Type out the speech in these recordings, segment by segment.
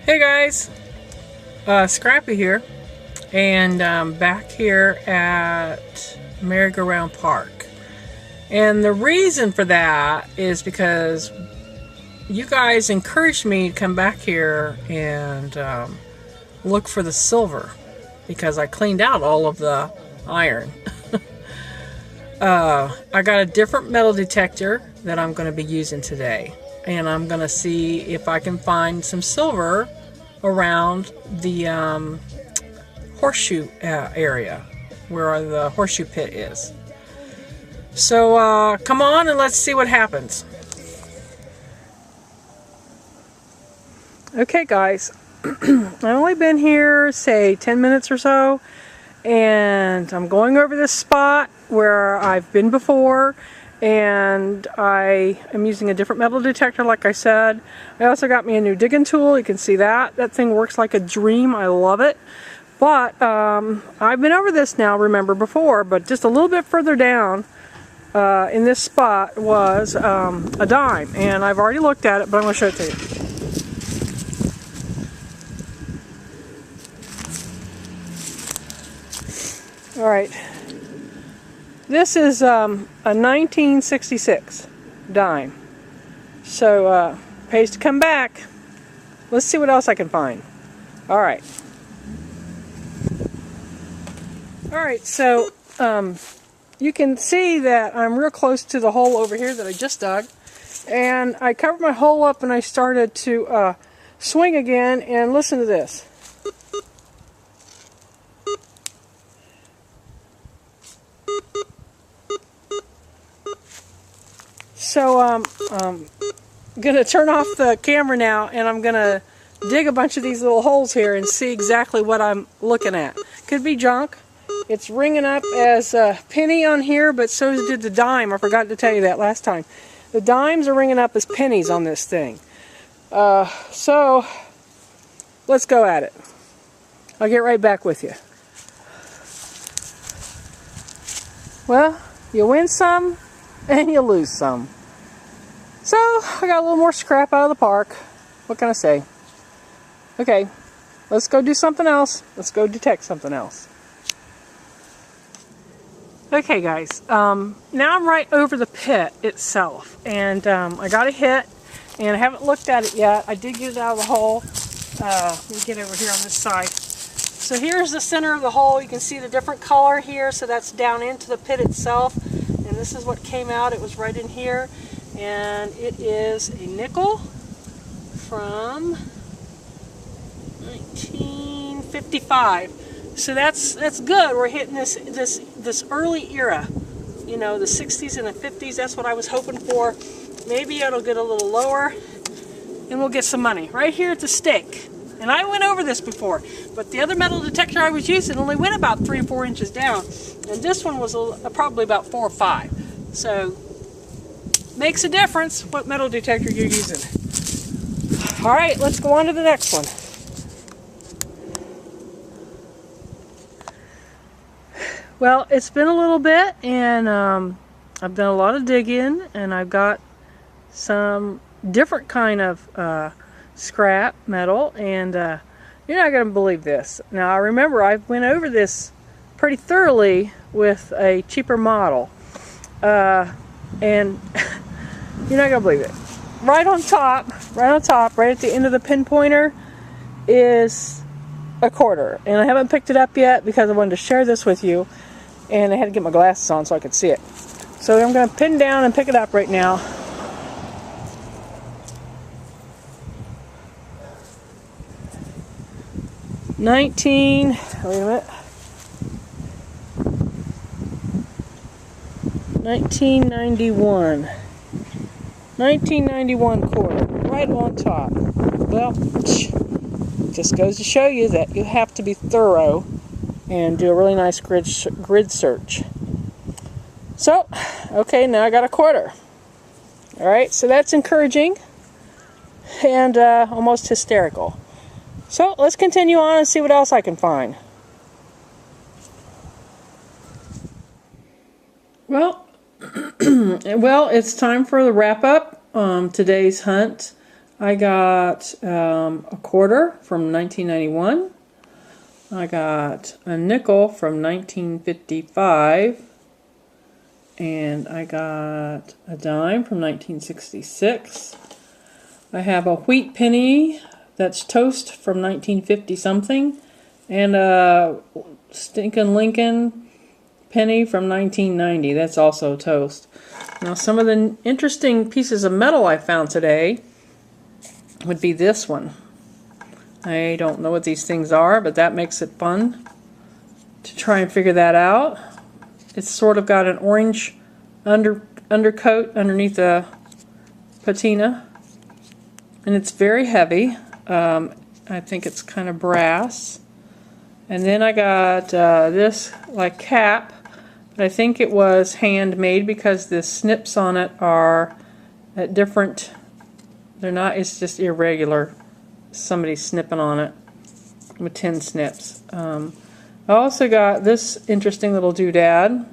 Hey guys, Scrappy here, and back here at Merry-Go-Round Park. And the reason for that is because you guys encouraged me to come back here and look for the silver, because I cleaned out all of the iron. I got a different metal detector that I'm going to be using today, and I'm going to see if I can find some silver around the Horseshoe area where the Horseshoe pit is. So come on and let's see what happens. Okay guys, I've only been here say 10 minutes or so, and I'm going over this spot where I've been before, and I am using a different metal detector like I said. I also got me a new digging tool. You can see that. That thing works like a dream. I love it. But I've been over this now, remember, before, but just a little bit further down in this spot was a dime, and I've already looked at it, but I'm going to show it to you. Alright, this is a 1966 dime, so pays to come back. Let's see what else I can find. Alright, so you can see that I'm real close to the hole over here that I just dug, and I covered my hole up and I started to swing again, and listen to this. So I'm going to turn off the camera now, and I'm going to dig a bunch of these little holes here and see exactly what I'm looking at. Could be junk. It's ringing up as a penny on here, but so did the dime. I forgot to tell you that last time. The dimes are ringing up as pennies on this thing. So let's go at it. I'll get right back with you. Well, you win some and you lose some. So, I got a little more scrap out of the park. What can I say? Okay, let's go do something else. Let's go detect something else. Okay guys, now I'm right over the pit itself, and I got a hit, and I haven't looked at it yet. I did get it out of the hole. Let me get over here on this side. So here's the center of the hole. You can see the different color here, so that's down into the pit itself. And this is what came out. It was right in here, and it is a nickel from 1955. So that's good. We're hitting this early era, you know, the 60s and the 50s. That's what I was hoping for. Maybe it'll get a little lower, and we'll get some money right here at the stake. And I went over this before, but the other metal detector I was using only went about 3 or 4 inches down, and this one was probably about 4 or 5. So, makes a difference what metal detector you're using. Alright, let's go on to the next one. Well, it's been a little bit, and I've done a lot of digging, and I've got some different kind of scrap metal, and you're not going to believe this. Now, I remember I went over this pretty thoroughly with a cheaper model, and you're not going to believe it. Right on top, right at the end of the pinpointer is a quarter, and I haven't picked it up yet because I wanted to share this with you, and I had to get my glasses on so I could see it. So I'm going to pin down and pick it up right now. Wait a minute. 1991 quarter, right on top. Well, just goes to show you that you have to be thorough and do a really nice grid search. So, okay, now I got a quarter. Alright, so that's encouraging and almost hysterical. So let's continue on and see what else I can find. Well, it's time for the wrap up. Today's hunt. I got a quarter from 1991. I got a nickel from 1955. And I got a dime from 1966. I have a wheat penny that's toast from 1950 something. And a stinkin' Lincoln penny from 1990. That's also toast. Now some of the interesting pieces of metal I found today would be this one. I don't know what these things are, but that makes it fun to try and figure that out. It's sort of got an orange undercoat underneath the patina, and it's very heavy. I think it's kind of brass. And then I got this like cap, but I think it was handmade because the snips on it are at different, they're not, it's just irregular. Somebody's snipping on it with 10 snips. I also got this interesting little doodad,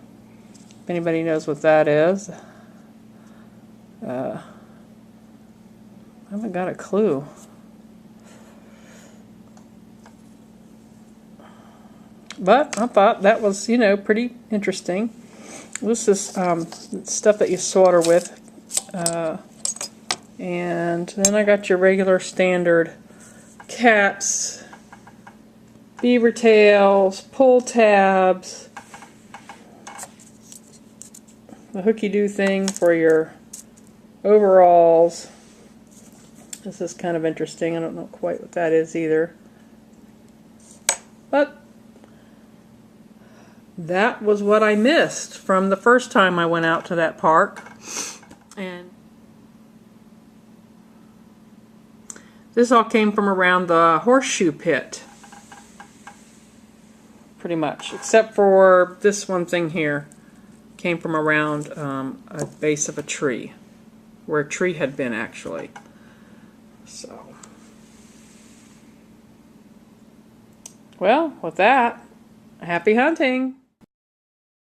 if anybody knows what that is. I haven't got a clue. But I thought that was, you know, pretty interesting. This is stuff that you solder with. And then I got your regular standard caps, beaver tails, pull tabs, the hooky-doo thing for your overalls. This is kind of interesting. I don't know quite what that is either. But that was what I missed from the first time I went out to that park. And this all came from around the Horseshoe pit. Pretty much. Except for this one thing here. Came from around a base of a tree. Where a tree had been actually. So. Well, with that, happy hunting!